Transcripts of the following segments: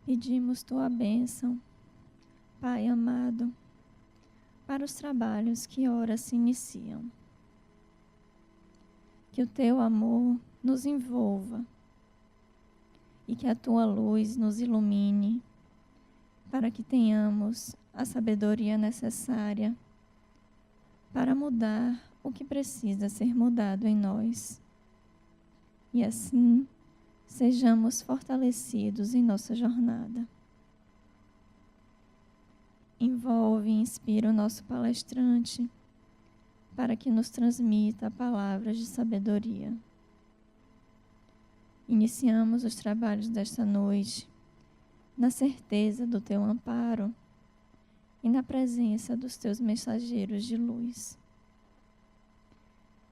Pedimos tua bênção, Pai amado, para os trabalhos que ora se iniciam. Que o teu amor nos envolva e que a tua luz nos ilumine para que tenhamos a sabedoria necessária para mudar o que precisa ser mudado em nós. E assim, sejamos fortalecidos em nossa jornada. Envolve e inspira o nosso palestrante para que nos transmita palavras de sabedoria. Iniciamos os trabalhos desta noite na certeza do teu amparo e na presença dos teus mensageiros de luz.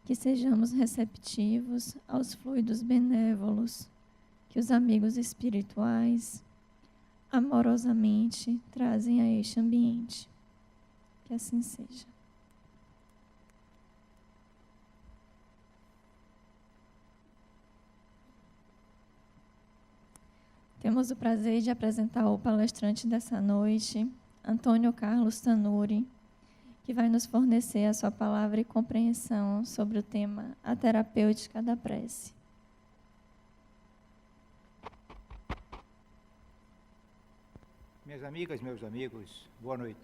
Que sejamos receptivos aos fluidos benévolos que os amigos espirituais amorosamente trazem a este ambiente. Que assim seja. Temos o prazer de apresentar o palestrante dessa noite, Antônio Carlos Tanuri, que vai nos fornecer a sua palavra e compreensão sobre o tema A Terapêutica da Prece. Minhas amigas, meus amigos, boa noite.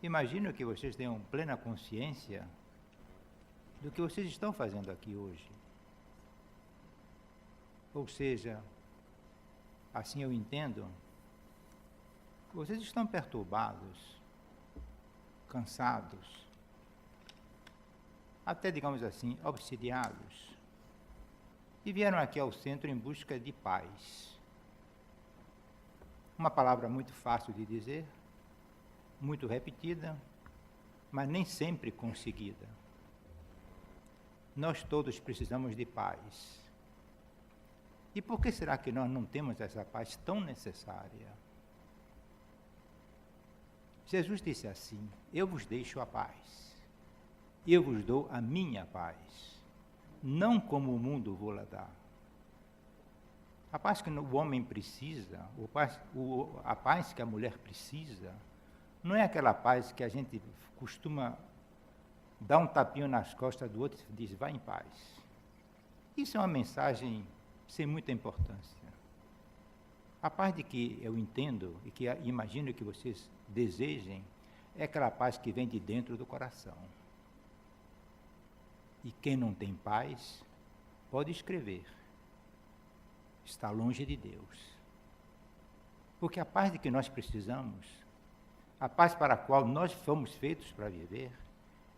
Imagino que vocês tenham plena consciência do que vocês estão fazendo aqui hoje. Ou seja, assim eu entendo, vocês estão perturbados, cansados, até, digamos assim, obsidiados, e vieram aqui ao centro em busca de paz. Uma palavra muito fácil de dizer, muito repetida, mas nem sempre conseguida. Nós todos precisamos de paz. E por que será que nós não temos essa paz tão necessária? Jesus disse assim: eu vos deixo a paz, eu vos dou a minha paz, não como o mundo vou lá dar. A paz que o homem precisa, a paz que a mulher precisa, não é aquela paz que a gente costuma dar um tapinho nas costas do outro e diz, vá em paz. Isso é uma mensagem sem muita importância. A paz de que eu entendo e que imagino que vocês desejem é aquela paz que vem de dentro do coração. E quem não tem paz pode escrever. Está longe de Deus. Porque a paz de que nós precisamos, a paz para a qual nós fomos feitos para viver,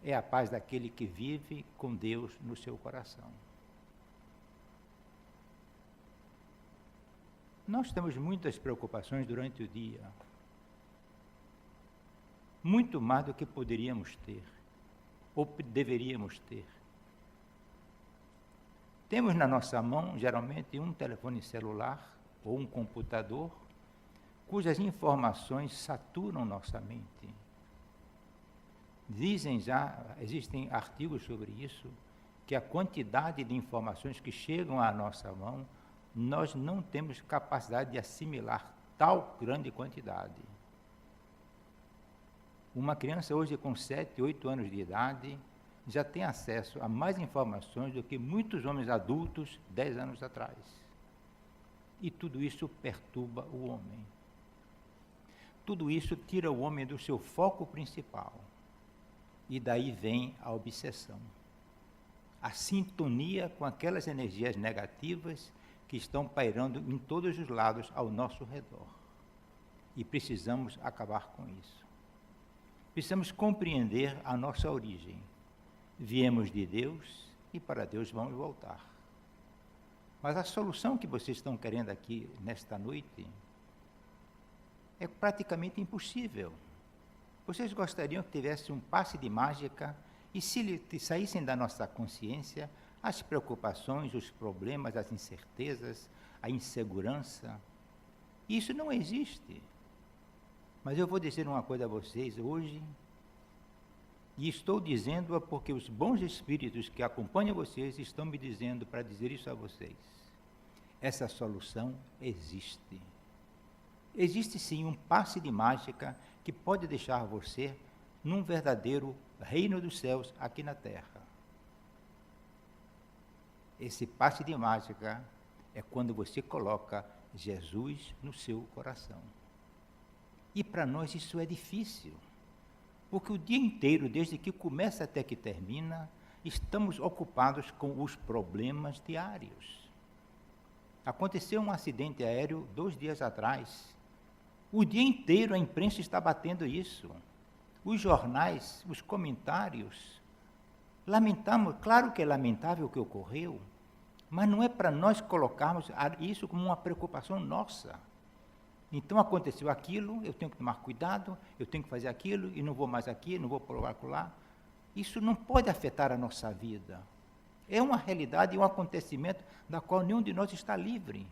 é a paz daquele que vive com Deus no seu coração. Nós temos muitas preocupações durante o dia. Muito mais do que poderíamos ter, ou deveríamos ter. Temos na nossa mão, geralmente, um telefone celular ou um computador, cujas informações saturam nossa mente. Existem artigos sobre isso, que a quantidade de informações que chegam à nossa mão, nós não temos capacidade de assimilar tal grande quantidade. Uma criança hoje com 7, 8 anos de idade já tem acesso a mais informações do que muitos homens adultos 10 anos atrás. E tudo isso perturba o homem. Tudo isso tira o homem do seu foco principal. E daí vem a obsessão. A sintonia com aquelas energias negativas que estão pairando em todos os lados ao nosso redor. E precisamos acabar com isso. Precisamos compreender a nossa origem. Viemos de Deus e para Deus vamos voltar. Mas a solução que vocês estão querendo aqui nesta noite é praticamente impossível. Vocês gostariam que tivesse um passe de mágica e se saíssem da nossa consciência as preocupações, os problemas, as incertezas, a insegurança. Isso não existe. Mas eu vou dizer uma coisa a vocês hoje, E estou dizendo-a porque os bons espíritos que acompanham vocês estão me dizendo para dizer isso a vocês. Essa solução existe. Existe sim um passe de mágica que pode deixar você num verdadeiro reino dos céus aqui na terra. Esse passe de mágica é quando você coloca Jesus no seu coração. E para nós isso é difícil, porque o dia inteiro, desde que começa até que termina, estamos ocupados com os problemas diários. Aconteceu um acidente aéreo 2 dias atrás. O dia inteiro a imprensa está batendo isso. Os jornais, os comentários. Lamentamos, claro que é lamentável o que ocorreu, mas não é para nós colocarmos isso como uma preocupação nossa. Então aconteceu aquilo, eu tenho que tomar cuidado, eu tenho que fazer aquilo, e não vou mais aqui, não vou provar lá. Isso não pode afetar a nossa vida. É uma realidade e um acontecimento da qual nenhum de nós está livre.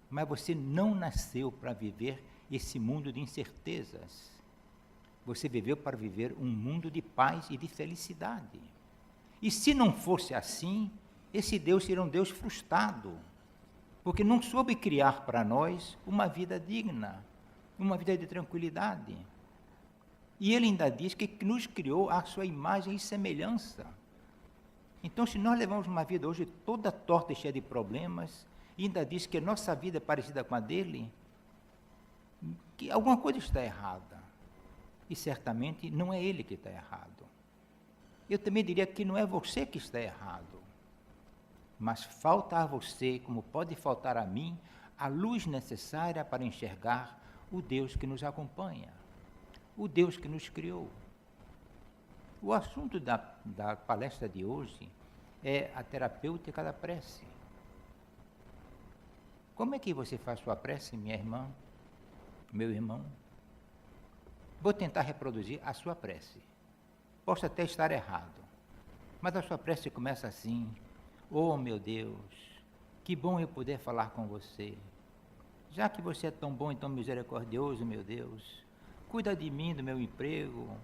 Mas você não nasceu para viver esse mundo de incertezas. Você viveu para viver um mundo de paz e de felicidade. E se não fosse assim, esse Deus seria um Deus frustrado, porque não soube criar para nós uma vida digna, uma vida de tranquilidade. E ele ainda diz que nos criou à sua imagem e semelhança. Então, se nós levamos uma vida hoje toda torta e cheia de problemas, e ainda diz que a nossa vida é parecida com a dele, que alguma coisa está errada. E certamente não é ele que está errado. Eu também diria que não é você que está errado. Mas falta a você, como pode faltar a mim, a luz necessária para enxergar o Deus que nos acompanha, o Deus que nos criou. O assunto da palestra de hoje é a terapêutica da prece. Como é que você faz sua prece, minha irmã, meu irmão? Vou tentar reproduzir a sua prece. Posso até estar errado, mas a sua prece começa assim: oh, meu Deus, que bom eu poder falar com você. Já que você é tão bom e tão misericordioso, meu Deus, cuida de mim, do meu emprego,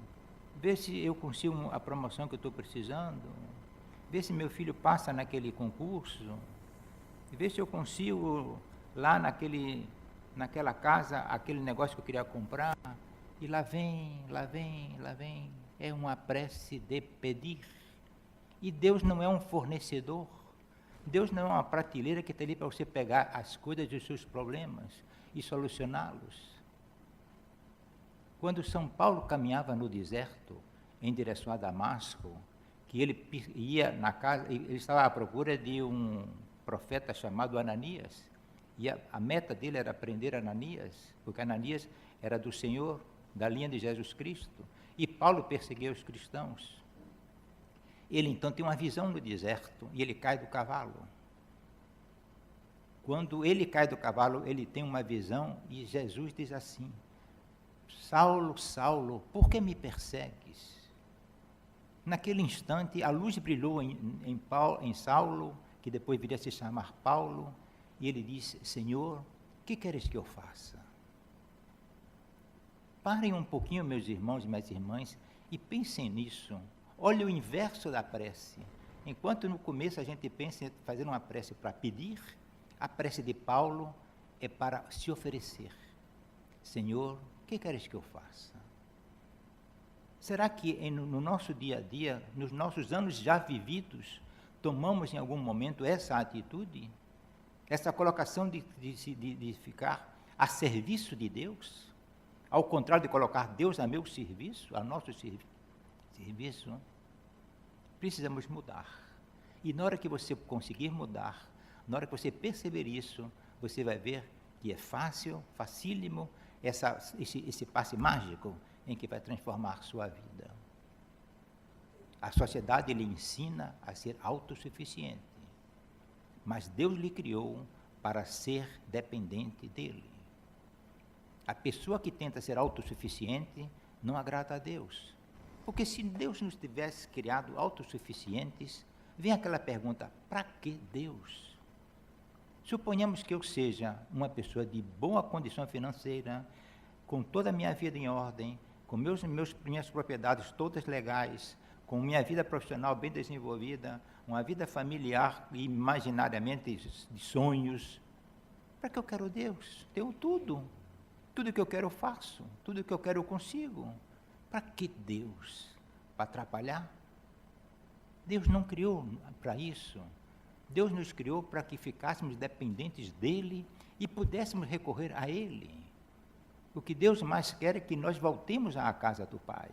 vê se eu consigo a promoção que eu estou precisando, vê se meu filho passa naquele concurso, vê se eu consigo lá naquela casa, aquele negócio que eu queria comprar. E lá vem. É uma prece de pedir. E Deus não é um fornecedor. Deus não é uma prateleira que está ali para você pegar as coisas dos seus problemas e solucioná-los. Quando São Paulo caminhava no deserto, em direção a Damasco, que ele ia na casa, ele estava à procura de um profeta chamado Ananias, e a meta dele era prender Ananias, porque Ananias era do Senhor, da linha de Jesus Cristo, e Paulo perseguia os cristãos. Ele então tem uma visão no deserto e ele cai do cavalo. Quando ele cai do cavalo, ele tem uma visão e Jesus diz assim: Saulo, Saulo, por que me persegues? Naquele instante, a luz brilhou em Saulo, que depois viria a se chamar Paulo, e ele diz: Senhor, o que queres que eu faça? Parem um pouquinho, meus irmãos e minhas irmãs, e pensem nisso. Olha o inverso da prece. Enquanto no começo a gente pensa em fazer uma prece para pedir, a prece de Paulo é para se oferecer. Senhor, o que queres que eu faça? Será que no nosso dia a dia, nos nossos anos já vividos, tomamos em algum momento essa atitude? Essa colocação de ficar a serviço de Deus? Ao contrário de colocar Deus a meu serviço, a nosso serviço, precisamos mudar. E na hora que você conseguir mudar, na hora que você perceber isso, você vai ver que é fácil, facílimo, esse passe mágico em que vai transformar sua vida. A sociedade lhe ensina a ser autossuficiente, mas Deus lhe criou para ser dependente dele. A pessoa que tenta ser autossuficiente não agrada a Deus. Porque se Deus nos tivesse criado autossuficientes, vem aquela pergunta: para que Deus? Suponhamos que eu seja uma pessoa de boa condição financeira, com toda a minha vida em ordem, com minhas propriedades todas legais, com minha vida profissional bem desenvolvida, uma vida familiar imaginariamente de sonhos. Para que eu quero Deus? Tenho tudo. Tudo que eu quero eu faço. Tudo que eu quero eu consigo. Para que Deus? Para atrapalhar? Deus não criou para isso. Deus nos criou para que ficássemos dependentes dEle e pudéssemos recorrer a Ele. O que Deus mais quer é que nós voltemos à casa do Pai.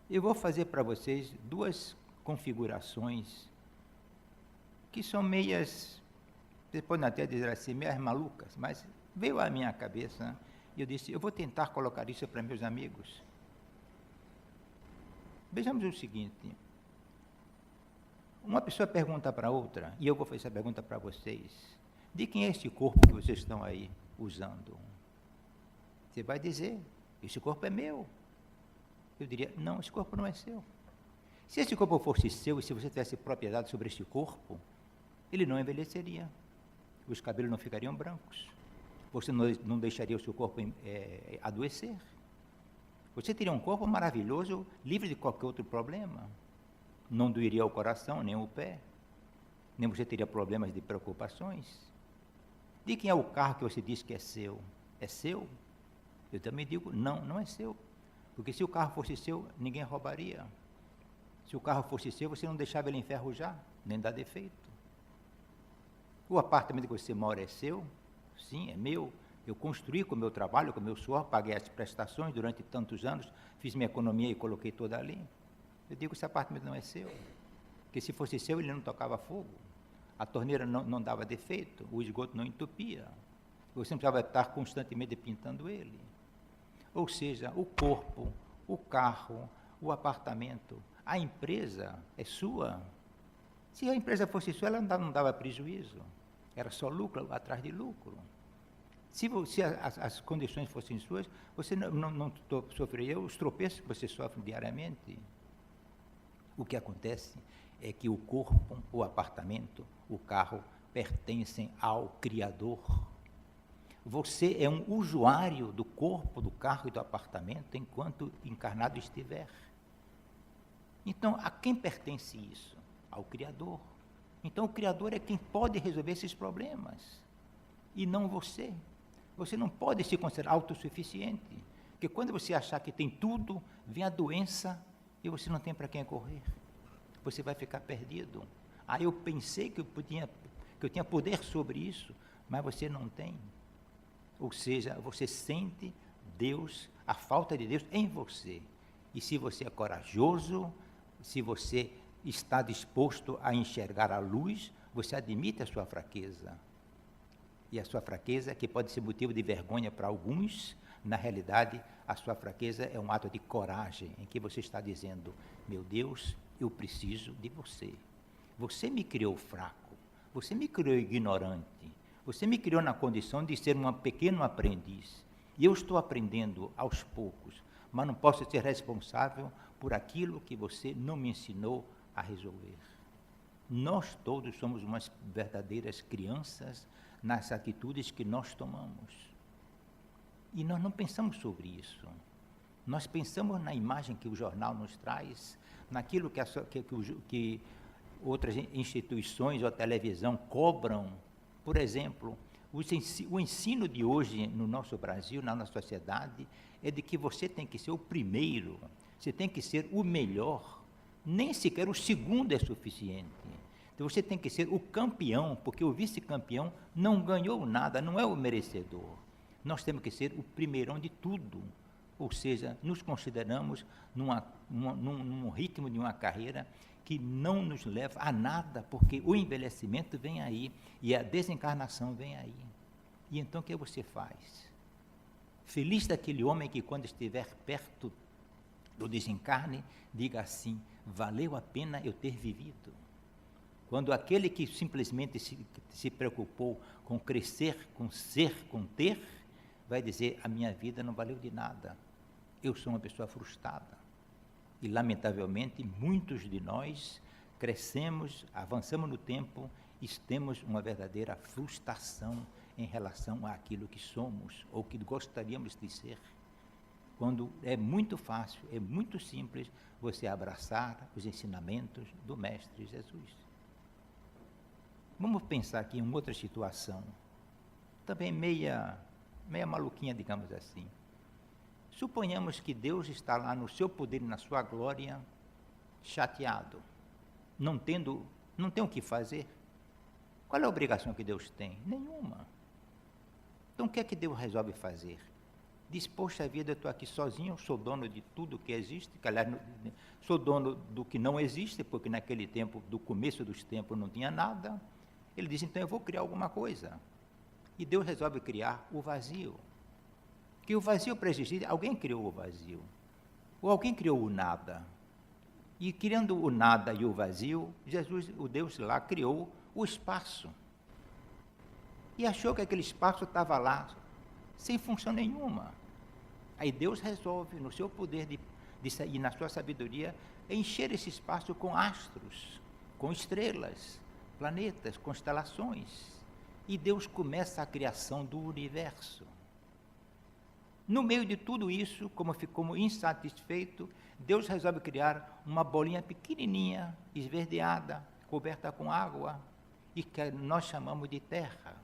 Eu vou fazer para vocês 2 configurações que são meias, vocês podem até dizer assim, meias malucas, mas veio à minha cabeça e eu disse, eu vou tentar colocar isso para meus amigos. Vejamos o seguinte, uma pessoa pergunta para outra, e eu vou fazer essa pergunta para vocês, de quem é este corpo que vocês estão aí usando? Você vai dizer, esse corpo é meu. Eu diria, não, esse corpo não é seu. Se esse corpo fosse seu, e se você tivesse propriedade sobre este corpo, ele não envelheceria, os cabelos não ficariam brancos, você não deixaria o seu corpo adoecer. Você teria um corpo maravilhoso, livre de qualquer outro problema. Não doeria o coração, nem o pé, nem você teria problemas de preocupações. De quem é o carro que você diz que é seu? É seu? Eu também digo, não, não é seu. Porque se o carro fosse seu, ninguém roubaria. Se o carro fosse seu, você não deixava ele enferrujar, nem dar defeito. O apartamento que você mora é seu? Sim, é meu. Eu construí com o meu trabalho, com o meu suor, paguei as prestações durante tantos anos, fiz minha economia e coloquei toda ali. Eu digo que esse apartamento não é seu. Porque se fosse seu, ele não tocava fogo. A torneira não dava defeito, o esgoto não entupia. Você não precisava estar constantemente pintando ele. Ou seja, o corpo, o carro, o apartamento, a empresa é sua. Se a empresa fosse sua, ela não dava prejuízo. Era só lucro atrás de lucro. Se as condições fossem suas, você não sofreria os tropeços que você sofre diariamente. O que acontece é que o corpo, o apartamento, o carro pertencem ao Criador. Você é um usuário do corpo, do carro e do apartamento enquanto encarnado estiver. Então, a quem pertence isso? Ao Criador. Então, o Criador é quem pode resolver esses problemas, e não você. Você não pode se considerar autossuficiente, porque quando você achar que tem tudo, vem a doença e você não tem para quem correr. Você vai ficar perdido. Eu pensei que eu tinha poder sobre isso, mas você não tem. Ou seja, você sente Deus, a falta de Deus em você. E se você é corajoso, se você está disposto a enxergar a luz, você admite a sua fraqueza. E a sua fraqueza, que pode ser motivo de vergonha para alguns, na realidade, a sua fraqueza é um ato de coragem, em que você está dizendo, meu Deus, eu preciso de você. Você me criou fraco, você me criou ignorante, você me criou na condição de ser um pequeno aprendiz. E eu estou aprendendo aos poucos, mas não posso ser responsável por aquilo que você não me ensinou a resolver. Nós todos somos umas verdadeiras crianças nas atitudes que nós tomamos. E nós não pensamos sobre isso. Nós pensamos na imagem que o jornal nos traz, naquilo que outras instituições ou a televisão cobram. Por exemplo, o ensino de hoje no nosso Brasil, na nossa sociedade, é de que você tem que ser o primeiro, você tem que ser o melhor, nem sequer o segundo é suficiente. Então você tem que ser o campeão, porque o vice-campeão não ganhou nada, não é o merecedor. Nós temos que ser o primeirão de tudo, ou seja, nos consideramos num ritmo de uma carreira que não nos leva a nada, porque o envelhecimento vem aí e a desencarnação vem aí. E então o que você faz? Feliz daquele homem que quando estiver perto do desencarne, diga assim, valeu a pena eu ter vivido. Quando aquele que simplesmente se preocupou com crescer, com ser, com ter, vai dizer, a minha vida não valeu de nada, eu sou uma pessoa frustrada. E, lamentavelmente, muitos de nós crescemos, avançamos no tempo e temos uma verdadeira frustração em relação àquilo que somos ou que gostaríamos de ser. quando é muito fácil, é muito simples você abraçar os ensinamentos do Mestre Jesus. Vamos pensar aqui em uma outra situação, também meia maluquinha, digamos assim. Suponhamos que Deus está lá no seu poder e na sua glória, chateado, não tem o que fazer. Qual é a obrigação que Deus tem? Nenhuma. Então o que é que Deus resolve fazer? Diz, poxa vida, eu estou aqui sozinho, sou dono de tudo que existe, que aliás, sou dono do que não existe, porque naquele tempo, do começo dos tempos, não tinha nada. Ele diz, então eu vou criar alguma coisa. E Deus resolve criar o vazio. Que o vazio para existir, alguém criou o vazio. Ou alguém criou o nada. E criando o nada e o vazio, Jesus, o Deus lá, criou o espaço. E achou que aquele espaço estava lá, sem função nenhuma. Aí Deus resolve, no seu poder e na sua sabedoria, encher esse espaço com astros, com estrelas, planetas, constelações. E Deus começa a criação do universo. No meio de tudo isso, como ficou insatisfeito, Deus resolve criar uma bolinha pequenininha, esverdeada, coberta com água, e que nós chamamos de terra.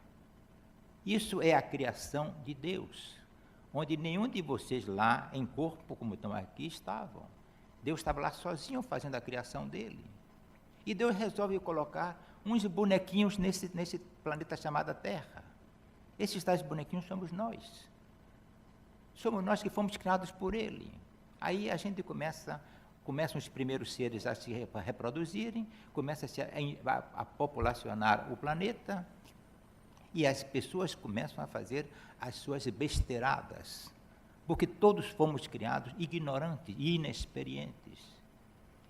Isso é a criação de Deus, onde nenhum de vocês lá, em corpo, como estão aqui, estavam. Deus estava lá sozinho fazendo a criação dele. E Deus resolve colocar uns bonequinhos nesse planeta chamado Terra. Esses tais bonequinhos somos nós. Somos nós que fomos criados por Ele. Aí a gente começam os primeiros seres a se reproduzirem, começa a populacionar o planeta, e as pessoas começam a fazer as suas besteiradas, porque todos fomos criados ignorantes e inexperientes.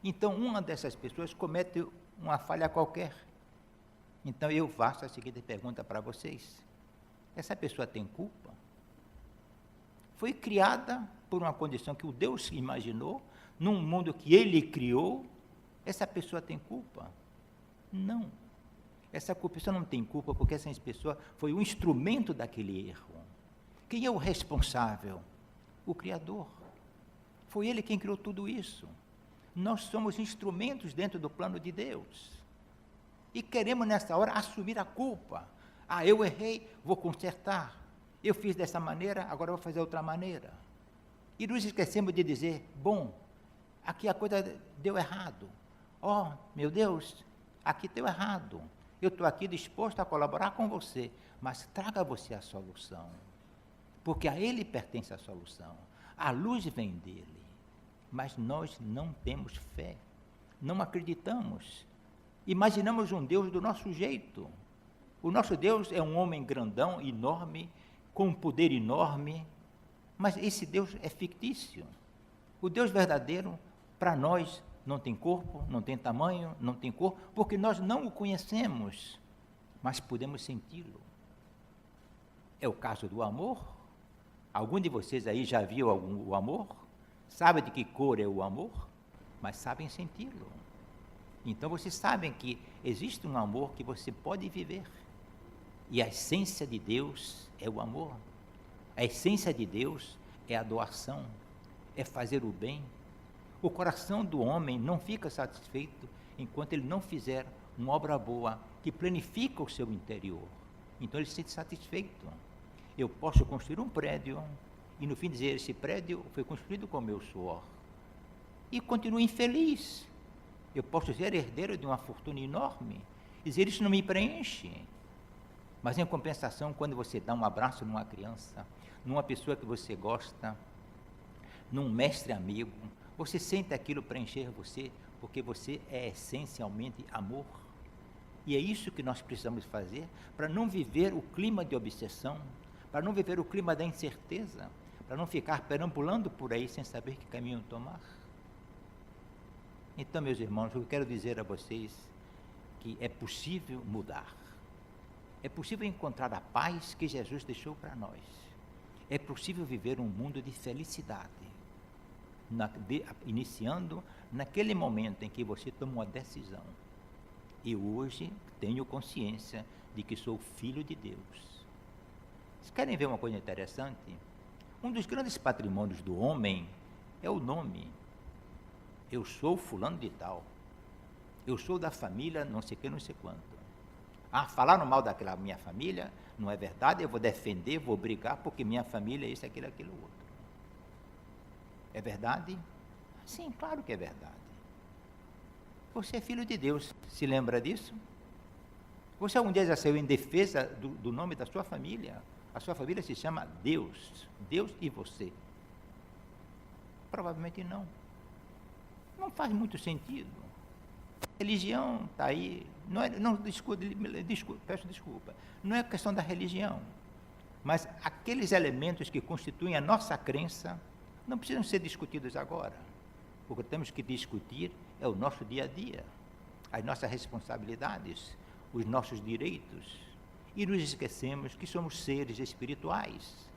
Então, uma dessas pessoas comete uma falha qualquer. Então, eu faço a seguinte pergunta para vocês: essa pessoa tem culpa? Foi criada por uma condição que o Deus imaginou, num mundo que Ele criou. Essa pessoa tem culpa? Não. Essa pessoa não tem culpa porque essa pessoa foi o instrumento daquele erro. Quem é o responsável? O Criador. Foi Ele quem criou tudo isso. Nós somos instrumentos dentro do plano de Deus. E queremos nessa hora assumir a culpa. Ah, eu errei, vou consertar. Eu fiz dessa maneira, agora vou fazer outra maneira. E nos esquecemos de dizer, bom, aqui a coisa deu errado. Oh, meu Deus, aqui deu errado. Eu estou aqui disposto a colaborar com você, mas traga você a solução. Porque a Ele pertence a solução. A luz vem dele. Mas nós não temos fé. Não acreditamos. Imaginamos um Deus do nosso jeito. O nosso Deus é um homem grandão, enorme, com um poder enorme, mas esse Deus é fictício. O Deus verdadeiro, para nós, não tem corpo, não tem tamanho, não tem cor, porque nós não o conhecemos, mas podemos senti-lo. É o caso do amor. Algum de vocês aí já viu o amor? Sabe de que cor é o amor? Mas sabem senti-lo. Então vocês sabem que existe um amor que você pode viver. E a essência de Deus é o amor. A essência de Deus é a doação, é fazer o bem. O coração do homem não fica satisfeito enquanto ele não fizer uma obra boa que planifica o seu interior. Então ele se sente satisfeito. Eu posso construir um prédio e no fim dizer, esse prédio foi construído com o meu suor. E continuo infeliz. Eu posso ser herdeiro de uma fortuna enorme e dizer, isso não me preenche. Mas em compensação, quando você dá um abraço numa criança, numa pessoa que você gosta, num mestre amigo, você sente aquilo preencher você, porque você é essencialmente amor. E é isso que nós precisamos fazer para não viver o clima de obsessão, para não viver o clima da incerteza, para não ficar perambulando por aí sem saber que caminho tomar. Então, meus irmãos, eu quero dizer a vocês que é possível mudar. É possível encontrar a paz que Jesus deixou para nós. É possível viver um mundo de felicidade, iniciando naquele momento em que você toma uma decisão. E hoje tenho consciência de que sou filho de Deus. Vocês querem ver uma coisa interessante? Um dos grandes patrimônios do homem é o nome. Eu sou fulano de tal. Eu sou da família não sei que, não sei quanto. Falaram mal daquela minha família, não é verdade, eu vou defender, vou brigar, porque minha família é isso, aquilo, aquilo outro. É verdade? Sim, claro que é verdade. Você é filho de Deus, se lembra disso? Você algum dia já saiu em defesa do nome da sua família? A sua família se chama Deus. Deus e você. Provavelmente não. Não faz muito sentido. Religião está aí. Peço desculpa. Não é questão da religião. Mas aqueles elementos que constituem a nossa crença não precisam ser discutidos agora. O que temos que discutir é o nosso dia a dia, as nossas responsabilidades, os nossos direitos. E nos esquecemos que somos seres espirituais.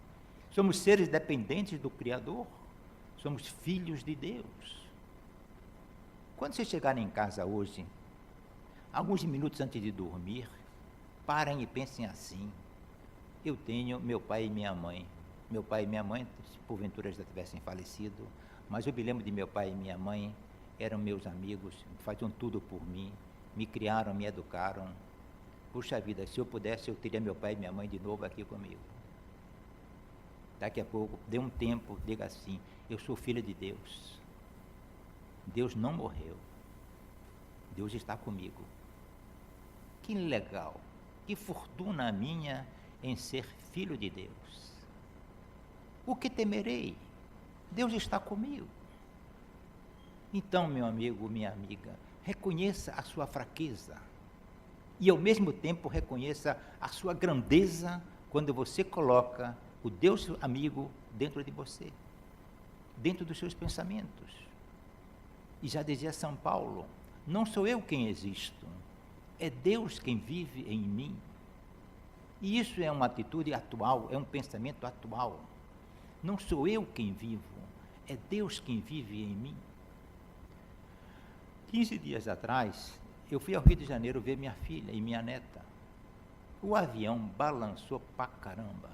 Somos seres dependentes do Criador. Somos filhos de Deus. Quando vocês chegarem em casa hoje, alguns minutos antes de dormir, parem e pensem assim: eu tenho meu pai e minha mãe. Meu pai e minha mãe, porventura já tivessem falecido, mas eu me lembro de meu pai e minha mãe, eram meus amigos, faziam tudo por mim, me criaram, me educaram. Puxa vida, se eu pudesse, eu teria meu pai e minha mãe de novo aqui comigo. Daqui a pouco, dê um tempo, diga assim: eu sou filho de Deus. Deus não morreu. Deus está comigo. Que legal, que fortuna a minha em ser filho de Deus. O que temerei? Deus está comigo. Então, meu amigo, minha amiga, reconheça a sua fraqueza e, ao mesmo tempo, reconheça a sua grandeza quando você coloca o Deus amigo dentro de você, dentro dos seus pensamentos. E já dizia São Paulo: não sou eu quem existo, é Deus quem vive em mim. E isso é uma atitude atual, é um pensamento atual. Não sou eu quem vivo, é Deus quem vive em mim. 15 dias atrás, eu fui ao Rio de Janeiro ver minha filha e minha neta. O avião balançou pra caramba.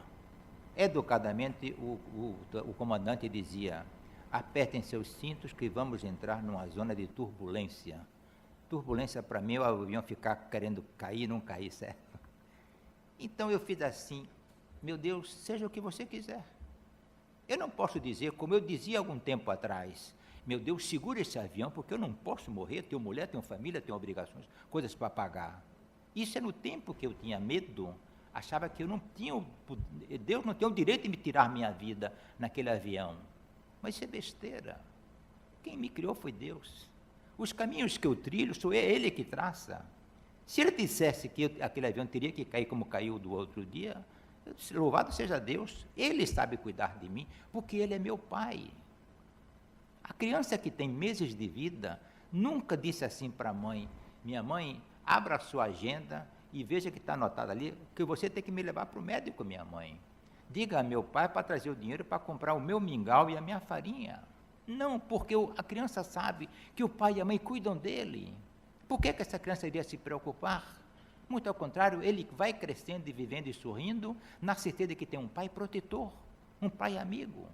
Educadamente, o comandante dizia: apertem seus cintos que vamos entrar numa zona de turbulência. Turbulência, para mim, é o avião ficar querendo cair, não cair, certo? Então eu fiz assim: meu Deus, seja o que você quiser. Eu não posso dizer, como eu dizia algum tempo atrás: meu Deus, segura esse avião, porque eu não posso morrer, tenho mulher, tenho família, tenho obrigações, coisas para pagar. Isso é no tempo que eu tinha medo, achava que eu não tinha, Deus não tem o direito de me tirar minha vida naquele avião. Mas isso é besteira. Quem me criou foi Deus. Os caminhos que eu trilho, sou Ele que traça. Se Ele dissesse que aquele avião teria que cair como caiu do outro dia, louvado seja Deus, Ele sabe cuidar de mim, porque Ele é meu Pai. A criança que tem meses de vida nunca disse assim para a mãe: minha mãe, abra a sua agenda e veja que está anotado ali que você tem que me levar para o médico, minha mãe. Diga a meu pai para trazer o dinheiro para comprar o meu mingau e a minha farinha. Não, porque a criança sabe que o pai e a mãe cuidam dele. Por que essa criança iria se preocupar? Muito ao contrário, ele vai crescendo e vivendo e sorrindo, na certeza de que tem um pai protetor, um pai amigo.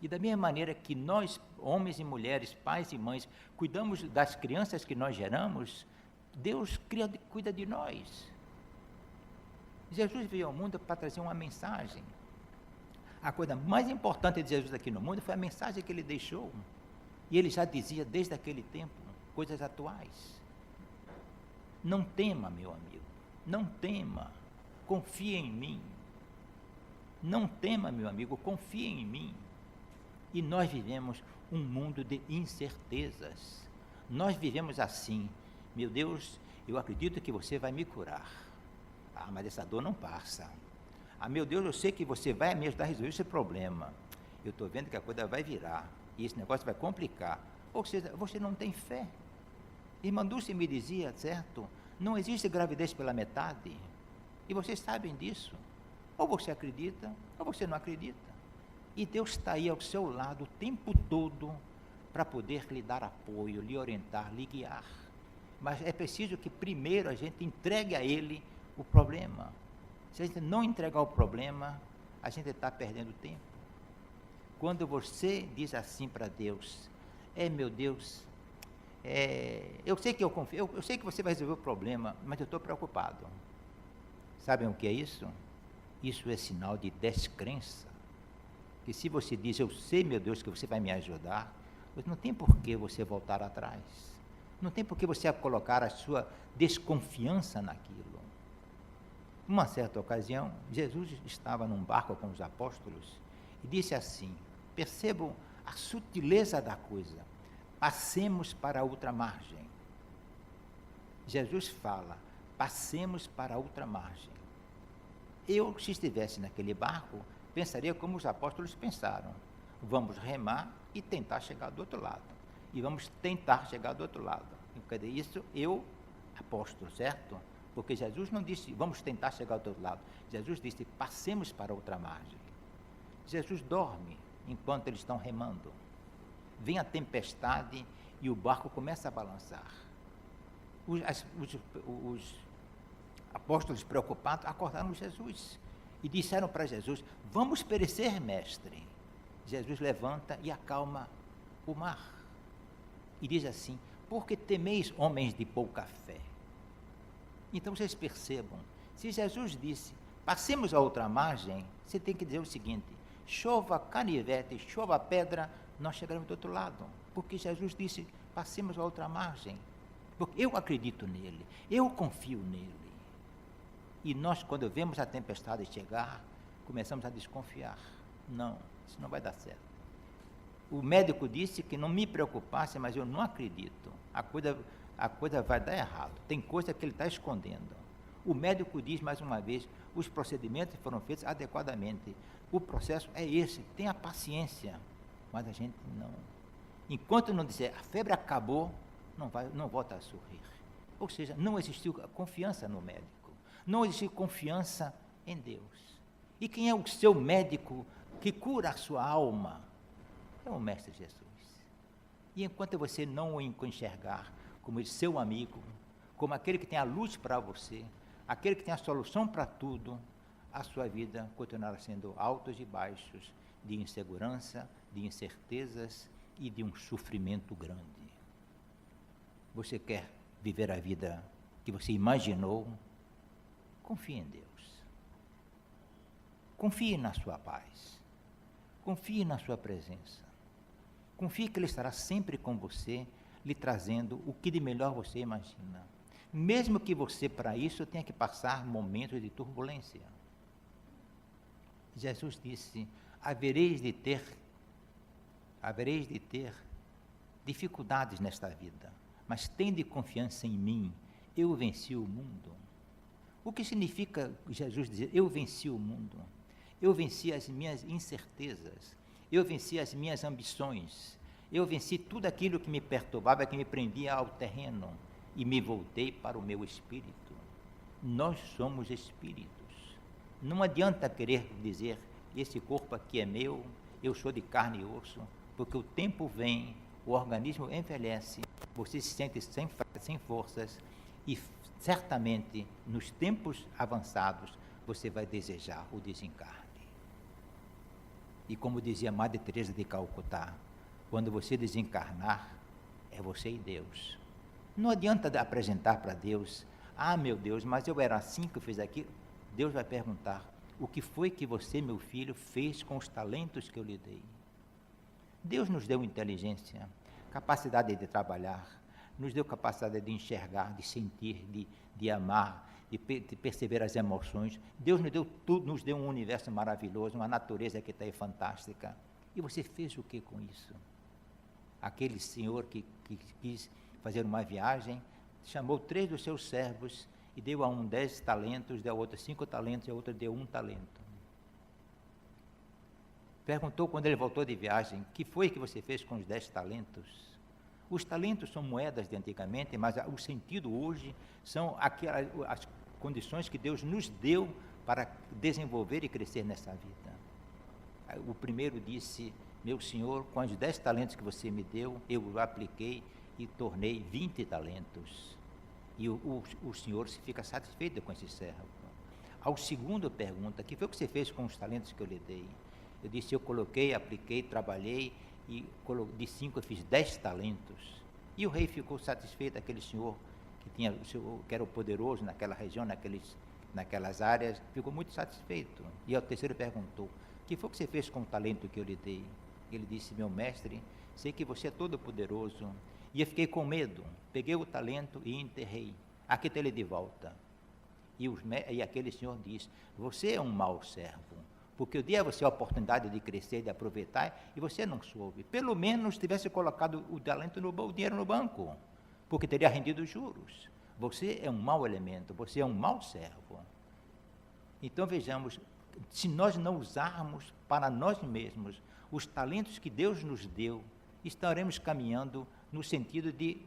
E da mesma maneira que nós, homens e mulheres, pais e mães, cuidamos das crianças que nós geramos, Deus cuida de nós. Jesus veio ao mundo para trazer uma mensagem. A coisa mais importante de Jesus aqui no mundo foi a mensagem que ele deixou. E ele já dizia desde aquele tempo coisas atuais. Não tema, meu amigo, não tema, confie em mim. Não tema, meu amigo, confie em mim. E nós vivemos um mundo de incertezas. Nós vivemos assim: meu Deus, eu acredito que você vai me curar. Mas essa dor não passa. Meu Deus, eu sei que você vai me ajudar a resolver esse problema. Eu estou vendo que a coisa vai virar e esse negócio vai complicar. Ou seja, você não tem fé. Irmã Dulce me dizia, certo? Não existe gravidez pela metade. E vocês sabem disso. Ou você acredita, ou você não acredita. E Deus está aí ao seu lado o tempo todo para poder lhe dar apoio, lhe orientar, lhe guiar. Mas é preciso que primeiro a gente entregue a Ele o problema. Se a gente não entregar o problema, a gente está perdendo tempo. Quando você diz assim para Deus, meu Deus, eu sei que eu confio, eu sei que você vai resolver o problema, mas eu estou preocupado. Sabem o que é isso? Isso é sinal de descrença. Que se você diz, eu sei, meu Deus, que você vai me ajudar, não tem por que você voltar atrás. Não tem por que você colocar a sua desconfiança naquilo. Uma certa ocasião, Jesus estava num barco com os apóstolos e disse assim, percebam a sutileza da coisa, passemos para outra margem. Jesus fala, passemos para outra margem. Eu, se estivesse naquele barco, pensaria como os apóstolos pensaram. Vamos remar e tentar chegar do outro lado. E vamos tentar chegar do outro lado. Cadê isso? Eu, apóstolo, certo? Porque Jesus não disse, vamos tentar chegar do outro lado. Jesus disse, passemos para outra margem. Jesus dorme enquanto eles estão remando. Vem a tempestade e o barco começa a balançar. Os apóstolos preocupados acordaram Jesus e disseram para Jesus, vamos perecer, mestre. Jesus levanta e acalma o mar. E diz assim, porque temeis, homens de pouca fé? Então vocês percebam, se Jesus disse, passemos a outra margem, você tem que dizer o seguinte, chova canivete, chova pedra, nós chegaremos do outro lado. Porque Jesus disse, passemos a outra margem. Porque eu acredito nele, eu confio nele. E nós, quando vemos a tempestade chegar, começamos a desconfiar. Não, isso não vai dar certo. O médico disse que não me preocupasse, mas eu não acredito. A coisa vai dar errado. Tem coisa que ele está escondendo. O médico diz, mais uma vez, os procedimentos foram feitos adequadamente. O processo é esse, tenha paciência. Mas a gente não. Enquanto não disser, a febre acabou, não volta a sorrir. Ou seja, não existiu confiança no médico. Não existiu confiança em Deus. E quem é o seu médico que cura a sua alma? É o Mestre Jesus. E enquanto você não o enxergar como seu amigo, como aquele que tem a luz para você, aquele que tem a solução para tudo, a sua vida continuará sendo altos e baixos, de insegurança, de incertezas e de um sofrimento grande. Você quer viver a vida que você imaginou? Confie em Deus. Confie na sua paz. Confie na sua presença. Confie que Ele estará sempre com você, lhe trazendo o que de melhor você imagina. Mesmo que você, para isso, tenha que passar momentos de turbulência. Jesus disse, havereis de ter dificuldades nesta vida, mas tende confiança em mim, eu venci o mundo. O que significa Jesus dizer, eu venci o mundo? Eu venci as minhas incertezas, eu venci as minhas ambições, eu venci tudo aquilo que me perturbava, que me prendia ao terreno, e me voltei para o meu espírito. Nós somos espíritos. Não adianta querer dizer, esse corpo aqui é meu, eu sou de carne e osso, porque o tempo vem, o organismo envelhece, você se sente sem forças, e certamente, nos tempos avançados, você vai desejar o desencarne. E como dizia Madre Teresa de Calcutá, quando você desencarnar, é você e Deus. Não adianta apresentar para Deus, meu Deus, mas eu era assim que eu fiz aquilo. Deus vai perguntar, o que foi que você, meu filho, fez com os talentos que eu lhe dei? Deus nos deu inteligência, capacidade de trabalhar, nos deu capacidade de enxergar, de sentir, de amar, de perceber as emoções. Deus nos deu tudo, nos deu um universo maravilhoso, uma natureza que está aí fantástica. E você fez o que com isso? Aquele senhor que quis fazer uma viagem, chamou 3 dos seus servos e deu a um 10 talentos, deu a outro 5 talentos e a outro deu 1 talento. Perguntou quando ele voltou de viagem, o que foi que você fez com os 10 talentos? Os talentos são moedas de antigamente, mas o sentido hoje são as condições que Deus nos deu para desenvolver e crescer nessa vida. O primeiro disse, meu Senhor, com os 10 talentos que você me deu, eu o apliquei e tornei 20 talentos. E o Senhor se fica satisfeito com esse servo. Ao segundo pergunta, o que foi que você fez com os talentos que eu lhe dei? Eu disse, eu coloquei, apliquei, trabalhei, e de 5 eu fiz 10 talentos. E o rei ficou satisfeito, aquele senhor que era o poderoso naquela região, naquelas áreas, ficou muito satisfeito. E ao terceiro perguntou, o que foi que você fez com o talento que eu lhe dei? Ele disse, meu mestre, sei que você é todo poderoso. E eu fiquei com medo, peguei o talento e enterrei. Aqui está ele de volta. E aquele senhor diz, você é um mau servo, porque eu dei a você a oportunidade de crescer, de aproveitar, e você não soube. Pelo menos tivesse colocado o talento, o dinheiro no banco, porque teria rendido os juros. Você é um mau elemento, você é um mau servo. Então vejamos, se nós não usarmos para nós mesmos os talentos que Deus nos deu, estaremos caminhando no sentido de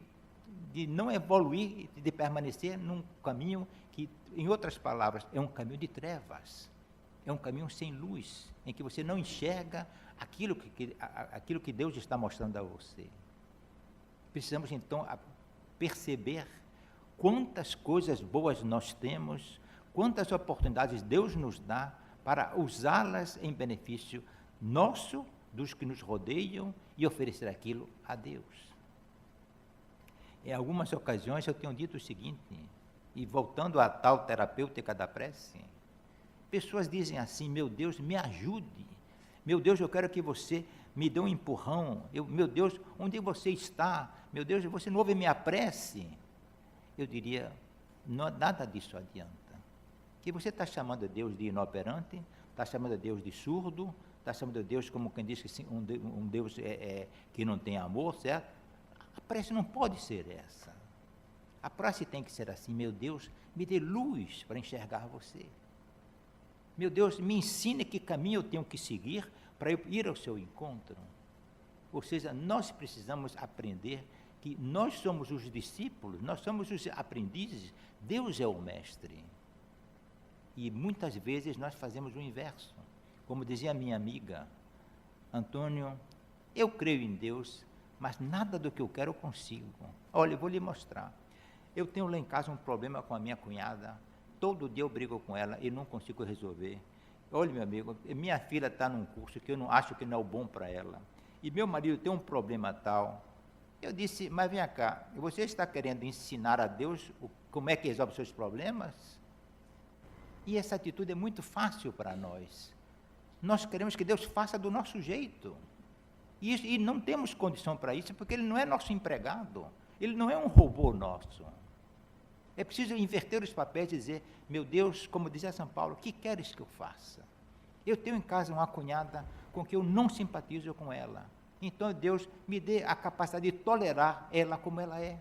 não evoluir, de permanecer num caminho que, em outras palavras, é um caminho de trevas, é um caminho sem luz, em que você não enxerga aquilo que Deus está mostrando a você. Precisamos, então, perceber quantas coisas boas nós temos, quantas oportunidades Deus nos dá para usá-las em benefício nosso, dos que nos rodeiam, e oferecer aquilo a Deus. Em algumas ocasiões eu tenho dito o seguinte, e voltando à tal terapêutica da prece, pessoas dizem assim, meu Deus, me ajude, meu Deus, eu quero que você me dê um empurrão, meu Deus, onde você está? Meu Deus, você não ouve minha prece? Eu diria, nada disso adianta. Que você está chamando a Deus de inoperante, está chamando a Deus de surdo, está chamando a Deus como quem diz que um Deus que não tem amor, certo? A prece não pode ser essa. A prece tem que ser assim, meu Deus, me dê luz para enxergar você. Meu Deus, me ensine que caminho eu tenho que seguir para eu ir ao seu encontro. Ou seja, nós precisamos aprender que nós somos os discípulos, nós somos os aprendizes, Deus é o mestre. E muitas vezes nós fazemos o inverso. Como dizia a minha amiga, Antônio, eu creio em Deus, mas nada do que eu quero eu consigo. Olha, eu vou lhe mostrar. Eu tenho lá em casa um problema com a minha cunhada, todo dia eu brigo com ela e não consigo resolver. Olha, meu amigo, minha filha está num curso que eu não acho que não é o bom para ela, e meu marido tem um problema tal. Eu disse, mas vem cá, você está querendo ensinar a Deus como é que resolve os seus problemas? E essa atitude é muito fácil para nós. Nós queremos que Deus faça do nosso jeito. E não temos condição para isso, porque Ele não é nosso empregado. Ele não é um robô nosso. É preciso inverter os papéis e dizer, meu Deus, como dizia São Paulo, o que queres que eu faça? Eu tenho em casa uma cunhada com que eu não simpatizo com ela. Então, Deus, me dê a capacidade de tolerar ela como ela é.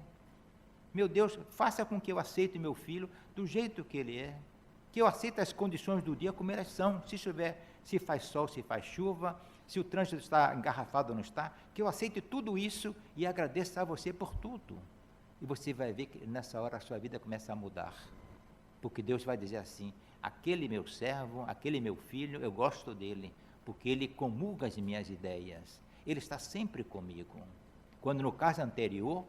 Meu Deus, faça com que eu aceite meu filho do jeito que ele é. Que eu aceite as condições do dia como elas são. Se chover, se faz sol, se faz chuva, se o trânsito está engarrafado ou não está, que eu aceite tudo isso e agradeça a você por tudo. E você vai ver que nessa hora a sua vida começa a mudar. Porque Deus vai dizer assim, aquele meu servo, aquele meu filho, eu gosto dele, porque ele comulga as minhas ideias. Ele está sempre comigo. Quando no caso anterior,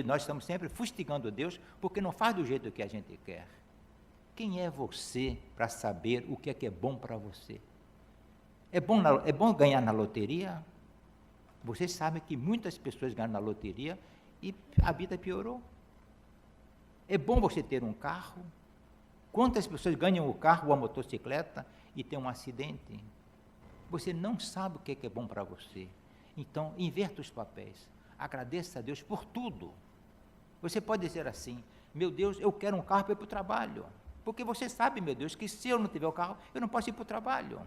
nós estamos sempre fustigando Deus, porque não faz do jeito que a gente quer. Quem é você para saber o que é bom para você? É bom ganhar na loteria? Vocês sabem que muitas pessoas ganham na loteria e a vida piorou. É bom você ter um carro? Quantas pessoas ganham o carro ou a motocicleta e tem um acidente? Você não sabe o que é bom para você. Então, inverta os papéis. Agradeça a Deus por tudo. Você pode dizer assim, meu Deus, eu quero um carro para ir para o trabalho. Porque você sabe, meu Deus, que se eu não tiver o carro, eu não posso ir para o trabalho.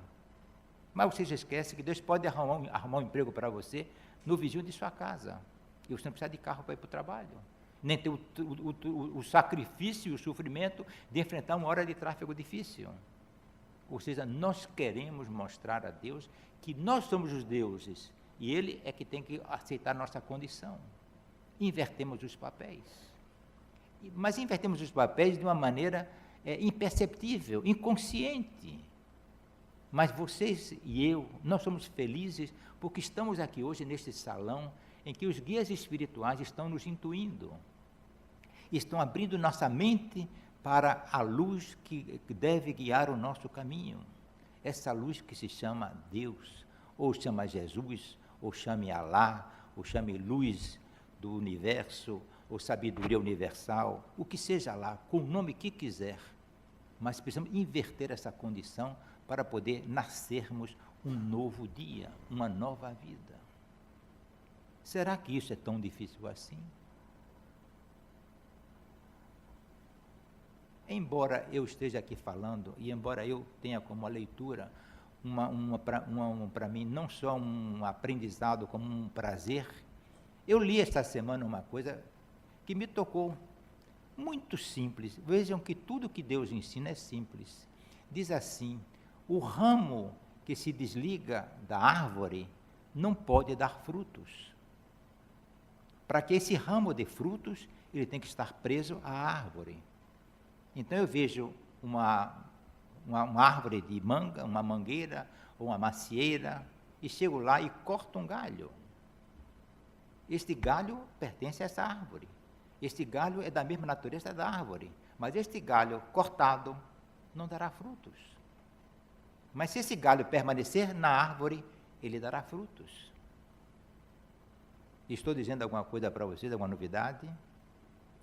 Mas você já esquece que Deus pode arrumar um emprego para você no vizinho de sua casa. E você não precisa de carro para ir para o trabalho. Nem ter o sacrifício e o sofrimento de enfrentar uma hora de tráfego difícil. Ou seja, nós queremos mostrar a Deus que nós somos os deuses e Ele é que tem que aceitar nossa condição. Invertemos os papéis. Mas invertemos os papéis de uma maneira imperceptível, inconsciente. Mas vocês e eu, nós somos felizes porque estamos aqui hoje neste salão em que os guias espirituais estão nos intuindo, estão abrindo nossa mente para a luz que deve guiar o nosso caminho. essa luz que se chama Deus, ou chama Jesus, ou chame Alá, ou chame luz do universo, ou sabedoria universal, o que seja lá, com o nome que quiser. Mas precisamos inverter essa condição para poder nascermos um novo dia, uma nova vida. Será que isso é tão difícil assim? Embora eu esteja aqui falando, e embora eu tenha como leitura para mim não só um aprendizado, como um prazer, eu li esta semana uma coisa que me tocou, muito simples. Vejam que tudo que Deus ensina é simples. Diz assim: o ramo que se desliga da árvore não pode dar frutos. Para que esse ramo dê frutos, ele tem que estar preso à árvore. Então eu vejo uma árvore de manga, uma mangueira ou uma macieira, e chego lá e corto um galho. Este galho pertence a essa árvore. Este galho é da mesma natureza da árvore, mas este galho cortado não dará frutos. Mas se esse galho permanecer na árvore, ele dará frutos. Estou dizendo alguma coisa para vocês, alguma novidade?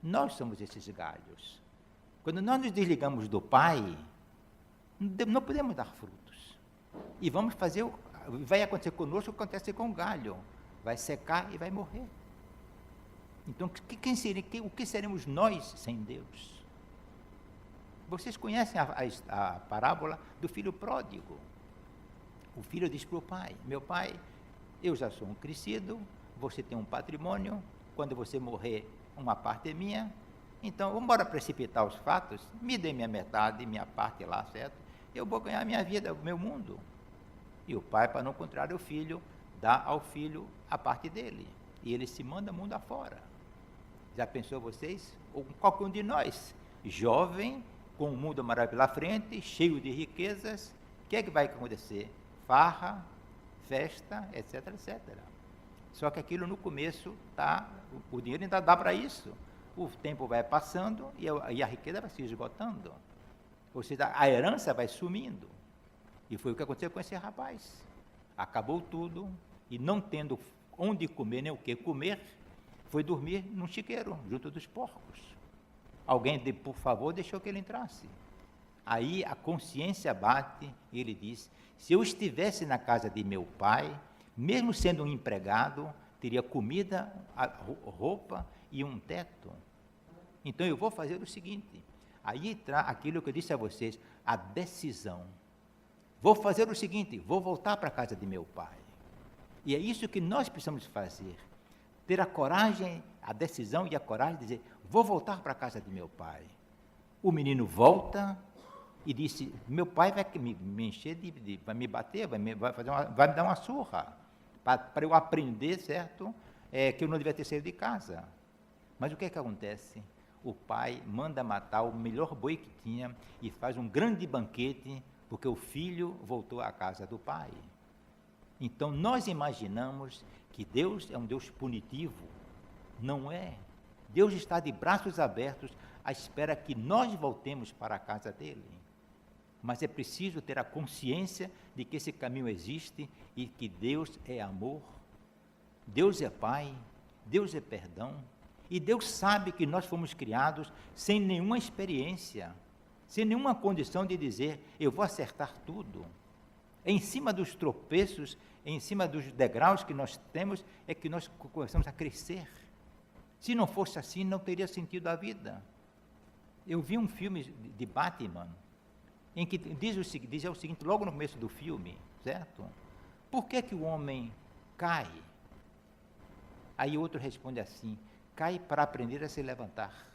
Nós somos esses galhos. Quando nós nos desligamos do Pai, não podemos dar frutos. E vamos fazer, vai acontecer conosco o que acontece com o galho. Vai secar e vai morrer. Então, o que seremos nós sem Deus? Vocês conhecem a parábola do filho pródigo. O filho diz para o pai: meu pai, eu já sou um crescido, você tem um patrimônio, quando você morrer, uma parte é minha, então vamos embora precipitar os fatos, me dê minha metade, minha parte lá, certo? Eu vou ganhar minha vida, o meu mundo. E o pai, para não contrário, o filho dá ao filho a parte dele, e ele se manda mundo afora. Já pensou vocês? Ou qualquer um de nós, jovem, com um mundo maravilhoso pela frente, cheio de riquezas, o que é que vai acontecer? Farra, festa, etc, etc. Só que aquilo no começo, o dinheiro ainda dá para isso. O tempo vai passando e a riqueza vai se esgotando. Ou seja, a herança vai sumindo. E foi o que aconteceu com esse rapaz. Acabou tudo, e não tendo onde comer nem o que comer, foi dormir num chiqueiro, junto dos porcos. Alguém, por favor, deixou que ele entrasse. Aí a consciência bate e ele diz: se eu estivesse na casa de meu pai, mesmo sendo um empregado, teria comida, roupa e um teto. Então eu vou fazer o seguinte, aí entra aquilo que eu disse a vocês, a decisão. Vou fazer o seguinte, vou voltar para a casa de meu pai. E é isso que nós precisamos fazer. Ter a coragem, a decisão e a coragem de dizer: vou voltar para a casa de meu pai. O menino volta e disse: meu pai vai me encher vai me bater, vai me dar uma surra, para eu aprender, certo, que eu não devia ter saído de casa. Mas o que é que acontece? O pai manda matar o melhor boi que tinha e faz um grande banquete, porque o filho voltou à casa do pai. Então nós imaginamos que Deus é um Deus punitivo. Não é. Deus está de braços abertos à espera que nós voltemos para a casa dele. Mas é preciso ter a consciência de que esse caminho existe e que Deus é amor, Deus é Pai, Deus é perdão, e Deus sabe que nós fomos criados sem nenhuma experiência, sem nenhuma condição de dizer: eu vou acertar tudo. É em cima dos tropeços, é em cima dos degraus que nós temos, é que nós começamos a crescer. Se não fosse assim, não teria sentido a vida. Eu vi um filme de Batman, em que diz o seguinte, logo no começo do filme, certo? Por que o homem cai? Aí o outro responde assim: cai para aprender a se levantar.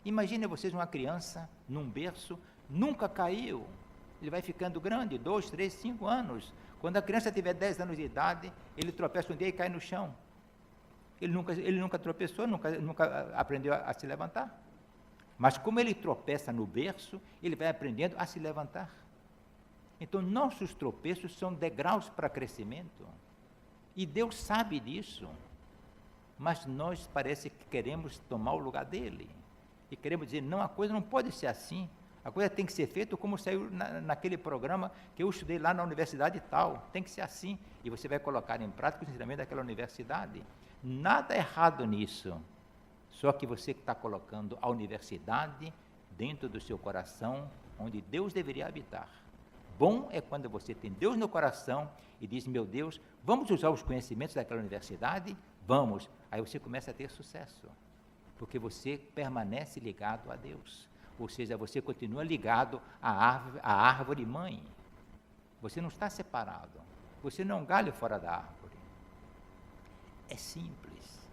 Imagine vocês uma criança num berço, nunca caiu. Ele vai ficando grande, 2, 3, 5 anos. Quando a criança tiver 10 anos de idade, ele tropeça um dia e cai no chão. Ele nunca tropeçou, nunca aprendeu a se levantar. Mas como ele tropeça no berço, ele vai aprendendo a se levantar. Então, nossos tropeços são degraus para crescimento. E Deus sabe disso. Mas nós parece que queremos tomar o lugar dele. E queremos dizer: não, a coisa não pode ser assim. A coisa tem que ser feita como saiu naquele programa que eu estudei lá na universidade tal. Tem que ser assim. E você vai colocar em prática o ensinamento daquela universidade. Nada errado nisso. Só que você está colocando a universidade dentro do seu coração, onde Deus deveria habitar. Bom é quando você tem Deus no coração e diz, meu Deus, vamos usar os conhecimentos daquela universidade? Vamos. Aí você começa a ter sucesso, porque você permanece ligado a Deus. Ou seja, você continua ligado à árvore mãe. Você não está separado. Você não é um galho fora da árvore. É simples.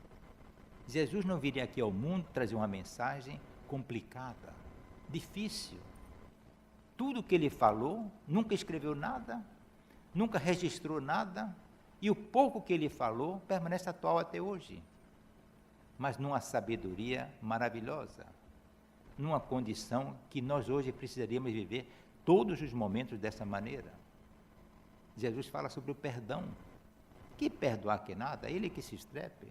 Jesus não viria aqui ao mundo trazer uma mensagem complicada, difícil. Tudo que ele falou, nunca escreveu nada, nunca registrou nada, e o pouco que ele falou permanece atual até hoje. Mas numa sabedoria maravilhosa, numa condição que nós hoje precisaríamos viver todos os momentos dessa maneira. Jesus fala sobre o perdão. Que perdoar que nada? Ele que se estrepe.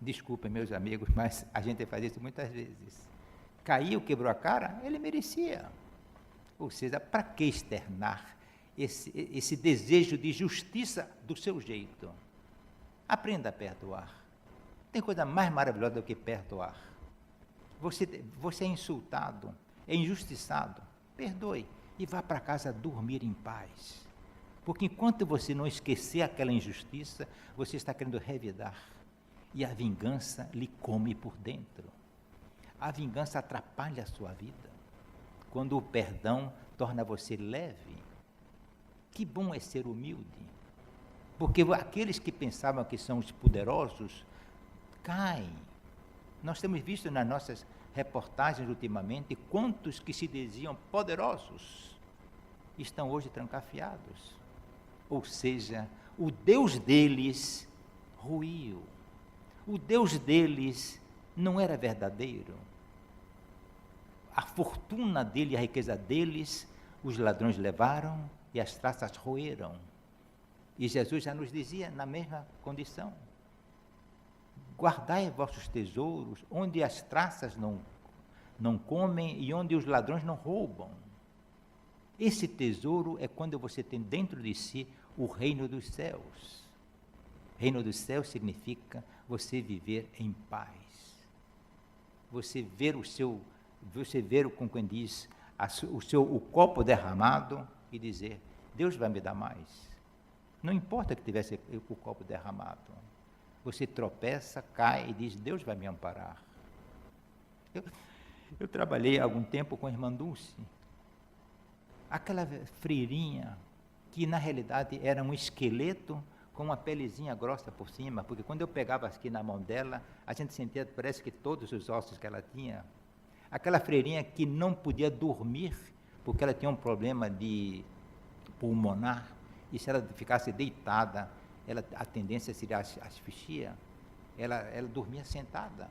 Desculpem, meus amigos, mas a gente faz isso muitas vezes. Caiu, quebrou a cara, ele merecia. Ou seja, para que externar esse desejo de justiça do seu jeito? Aprenda a perdoar. Tem coisa mais maravilhosa do que perdoar. Você é insultado, é injustiçado, perdoe e vá para casa dormir em paz. Porque enquanto você não esquecer aquela injustiça, você está querendo revidar. E a vingança lhe come por dentro. A vingança atrapalha a sua vida. Quando o perdão torna você leve. Que bom é ser humilde. Porque aqueles que pensavam que são os poderosos, caem. Nós temos visto nas nossas reportagens ultimamente quantos que se diziam poderosos estão hoje trancafiados. Ou seja, o Deus deles ruiu. O Deus deles não era verdadeiro. A fortuna dele, a riqueza deles, os ladrões levaram e as traças roeram. E Jesus já nos dizia na mesma condição. Guardai vossos tesouros, onde as traças não comem e onde os ladrões não roubam. Esse tesouro é quando você tem dentro de si o reino dos céus. Reino dos céus significa você viver em paz. Você ver como quem diz, o copo derramado e dizer, Deus vai me dar mais. Não importa que tivesse o copo derramado. Você tropeça, cai e diz, Deus vai me amparar. Eu trabalhei algum tempo com a irmã Dulce. Aquela freirinha que na realidade era um esqueleto com uma pelezinha grossa por cima, porque quando eu pegava aqui na mão dela, a gente sentia, parece que todos os ossos que ela tinha. Aquela freirinha que não podia dormir, porque ela tinha um problema de pulmonar, e se ela ficasse deitada, a tendência seria asfixia. Ela dormia sentada,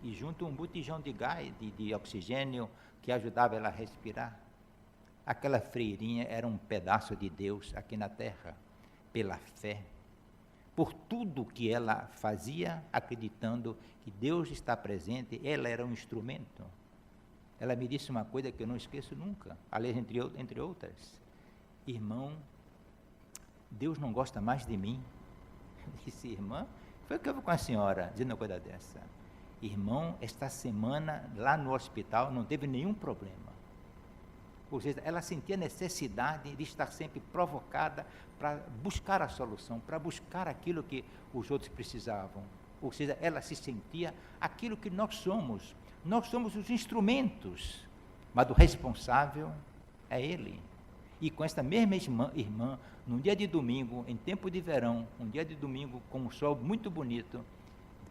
e junto um botijão de gás, de oxigênio, que ajudava ela a respirar. Aquela freirinha era um pedaço de Deus aqui na terra, pela fé. Por tudo que ela fazia, acreditando que Deus está presente, ela era um instrumento. Ela me disse uma coisa que eu não esqueço nunca, aliás, entre outras. Irmão, Deus não gosta mais de mim. Eu disse, irmã, foi o que eu vou com a senhora, dizendo uma coisa dessa. Irmão, esta semana, lá no hospital, não teve nenhum problema. Ou seja, ela sentia necessidade de estar sempre provocada para buscar a solução, para buscar aquilo que os outros precisavam. Ou seja, ela se sentia aquilo que nós somos. Nós somos os instrumentos, mas o responsável é Ele. E com esta mesma irmã, num dia de domingo, em tempo de verão, um dia de domingo com um sol muito bonito,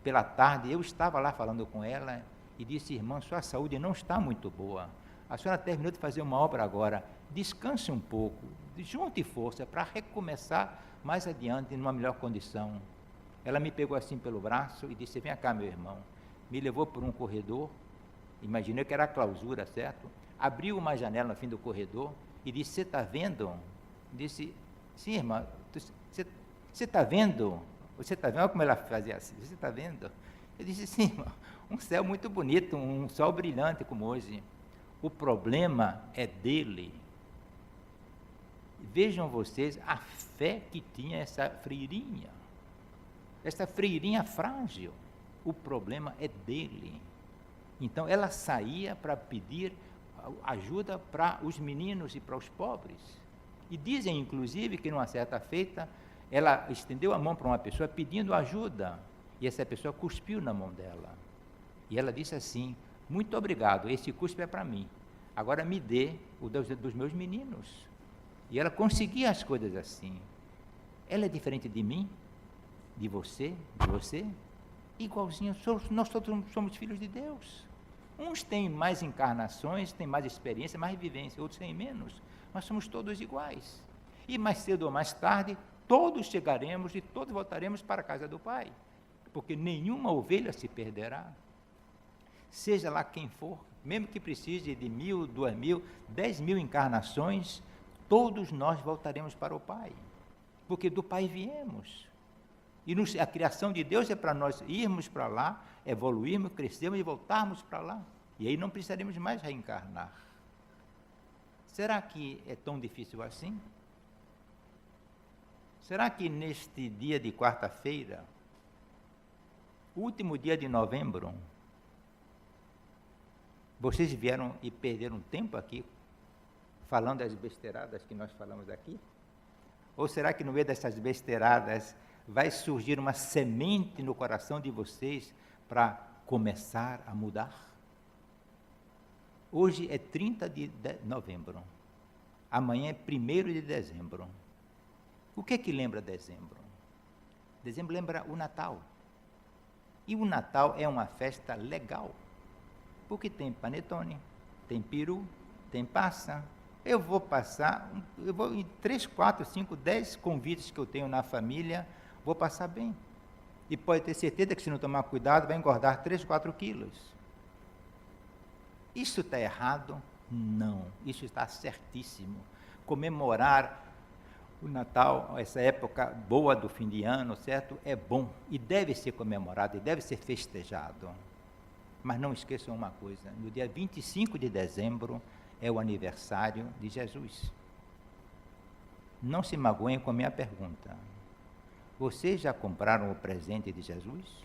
pela tarde, eu estava lá falando com ela e disse, irmã, sua saúde não está muito boa. A senhora terminou de fazer uma obra agora, descanse um pouco, junte força para recomeçar mais adiante numa melhor condição. Ela me pegou assim pelo braço e disse, vem cá, meu irmão. Me levou por um corredor, imaginei que era a clausura, certo? Abriu uma janela no fim do corredor e disse, você está vendo? Disse, sim, irmã, você está vendo? Você está vendo? Olha como ela fazia assim, você está vendo? Eu disse, sim, irmão, um céu muito bonito, um sol brilhante como hoje. O problema é dele. Vejam vocês a fé que tinha essa freirinha. Essa freirinha frágil. O problema é dele. Então ela saía para pedir ajuda para os meninos e para os pobres. E dizem, inclusive, que numa certa feita, ela estendeu a mão para uma pessoa pedindo ajuda. E essa pessoa cuspiu na mão dela. E ela disse assim: muito obrigado, esse cuspe é para mim. Agora me dê o dos meus meninos. E ela conseguia as coisas assim. Ela é diferente de mim, de você, igualzinho. Nós todos somos filhos de Deus. Uns têm mais encarnações, têm mais experiência, mais vivência, outros têm menos. Mas somos todos iguais. E mais cedo ou mais tarde, todos chegaremos e todos voltaremos para a casa do Pai. Porque nenhuma ovelha se perderá. Seja lá quem for, mesmo que precise de 1.000, 2.000, 10.000 encarnações, todos nós voltaremos para o Pai. Porque do Pai viemos. E a criação de Deus é para nós irmos para lá, evoluirmos, crescermos e voltarmos para lá. E aí não precisaremos mais reencarnar. Será que é tão difícil assim? Será que neste dia de quarta-feira, último dia de novembro, vocês vieram e perderam tempo aqui, falando as besteiradas que nós falamos aqui? Ou será que no meio dessas besteiradas vai surgir uma semente no coração de vocês para começar a mudar? Hoje é 30 de novembro, amanhã é 1º de dezembro. O que é que lembra dezembro? Dezembro lembra o Natal. E o Natal é uma festa legal, porque tem panetone, tem peru, tem passa. Eu vou em 3, 4, 5, 10 convites que eu tenho na família, vou passar bem. E pode ter certeza que se não tomar cuidado, vai engordar 3, 4 quilos. Isso está errado? Não, isso está certíssimo. Comemorar o Natal, essa época boa do fim de ano, certo? É bom e deve ser comemorado e deve ser festejado. Mas não esqueçam uma coisa, no dia 25 de dezembro é o aniversário de Jesus. Não se magoem com a minha pergunta. Vocês já compraram o presente de Jesus?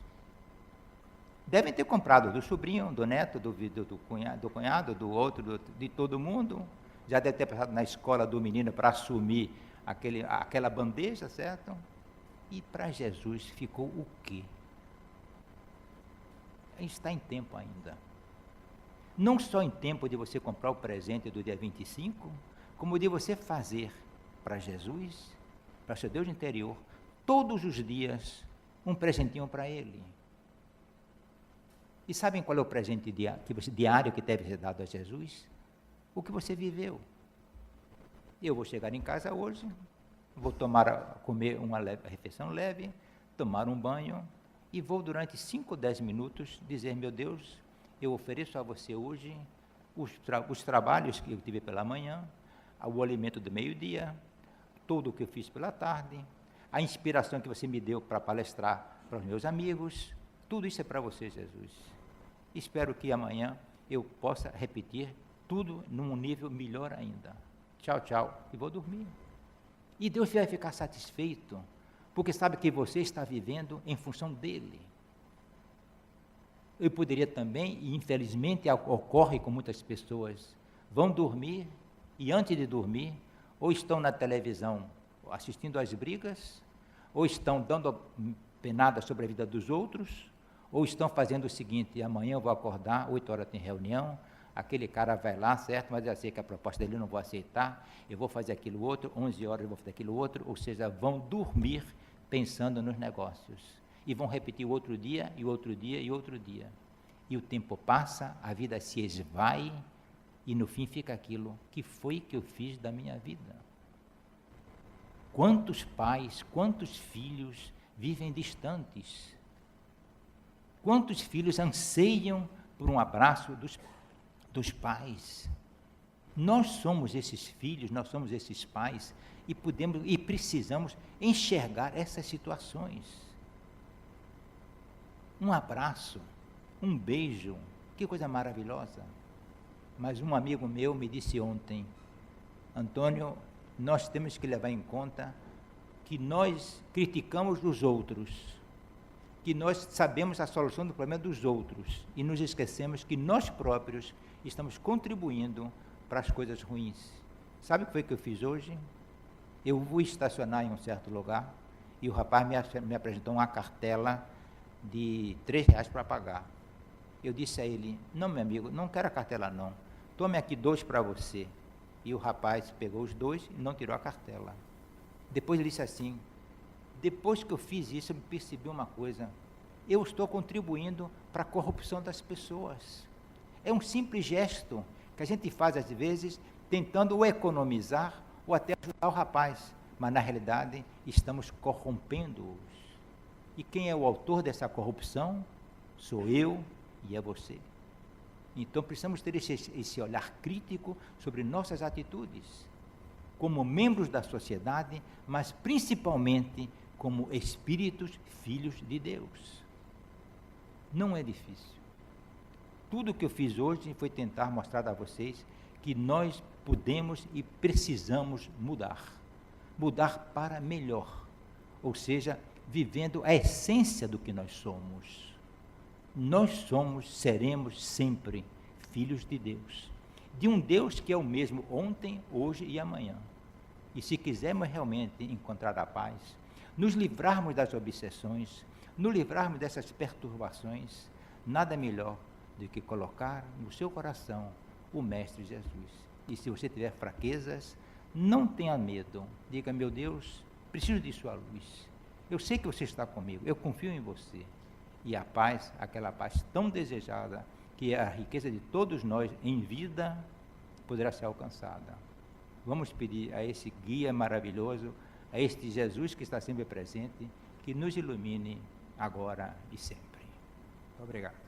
Devem ter comprado do sobrinho, do neto, do cunhado, do outro, de todo mundo. Já deve ter passado na escola do menino para assumir aquela bandeja, certo? E para Jesus ficou o quê? Está em tempo ainda. Não só em tempo de você comprar o presente do dia 25, como de você fazer para Jesus, para seu Deus interior, todos os dias, um presentinho para Ele. E sabem qual é o presente diário que deve ser dado a Jesus? O que você viveu. Eu vou chegar em casa hoje, vou comer uma refeição leve, tomar um banho e vou durante 5 ou 10 minutos dizer: meu Deus, eu ofereço a você hoje os trabalhos que eu tive pela manhã, o alimento do meio-dia, tudo o que eu fiz pela tarde, a inspiração que você me deu para palestrar para os meus amigos, tudo isso é para você, Jesus. Espero que amanhã eu possa repetir tudo num nível melhor ainda. Tchau, tchau, e vou dormir. E Deus vai ficar satisfeito, porque sabe que você está vivendo em função dEle. Eu poderia também, e infelizmente ocorre com muitas pessoas, vão dormir e antes de dormir, ou estão na televisão assistindo às brigas, ou estão dando penada sobre a vida dos outros, ou estão fazendo o seguinte: amanhã eu vou acordar, 8 horas tem reunião, aquele cara vai lá, certo, mas eu sei que a proposta dele eu não vou aceitar, eu vou fazer aquilo outro, 11 horas eu vou fazer aquilo outro, ou seja, vão dormir pensando nos negócios, e vão repetir o outro dia, e outro dia, e outro dia. E o tempo passa, a vida se esvai, e no fim fica aquilo: que foi que eu fiz da minha vida? Quantos pais, quantos filhos vivem distantes? Quantos filhos anseiam por um abraço dos pais? Nós somos esses filhos, nós somos esses pais, e podemos e precisamos enxergar essas situações. Um abraço, um beijo, que coisa maravilhosa. Mas um amigo meu me disse ontem: Antônio, nós temos que levar em conta que nós criticamos os outros, que nós sabemos a solução do problema dos outros e nos esquecemos que nós próprios estamos contribuindo para as coisas ruins. Sabe o que foi que eu fiz hoje? Eu vou estacionar em um certo lugar e o rapaz me apresentou uma cartela de R$3 para pagar. Eu disse a ele: não, meu amigo, não quero a cartela não, tome aqui 2 para você. E o rapaz pegou os 2 e não tirou a cartela. Depois ele disse assim: depois que eu fiz isso, eu percebi uma coisa: eu estou contribuindo para a corrupção das pessoas. É um simples gesto que a gente faz às vezes, tentando ou economizar ou até ajudar o rapaz, mas na realidade estamos corrompendo-os. E quem é o autor dessa corrupção? Sou eu e é você. Então precisamos ter esse olhar crítico sobre nossas atitudes, como membros da sociedade, mas principalmente como espíritos, filhos de Deus. Não é difícil. Tudo o que eu fiz hoje foi tentar mostrar a vocês que nós podemos e precisamos mudar. Mudar para melhor. Ou seja, vivendo a essência do que nós somos. Nós somos, seremos sempre filhos de Deus. De um Deus que é o mesmo ontem, hoje e amanhã. E se quisermos realmente encontrar a paz, nos livrarmos das obsessões, nos livrarmos dessas perturbações, nada melhor do que colocar no seu coração o Mestre Jesus. E se você tiver fraquezas, não tenha medo. Diga: meu Deus, preciso de sua luz. Eu sei que você está comigo, eu confio em você. E a paz, aquela paz tão desejada, que é a riqueza de todos nós em vida, poderá ser alcançada. Vamos pedir a esse guia maravilhoso, a este Jesus que está sempre presente, que nos ilumine agora e sempre. Obrigado.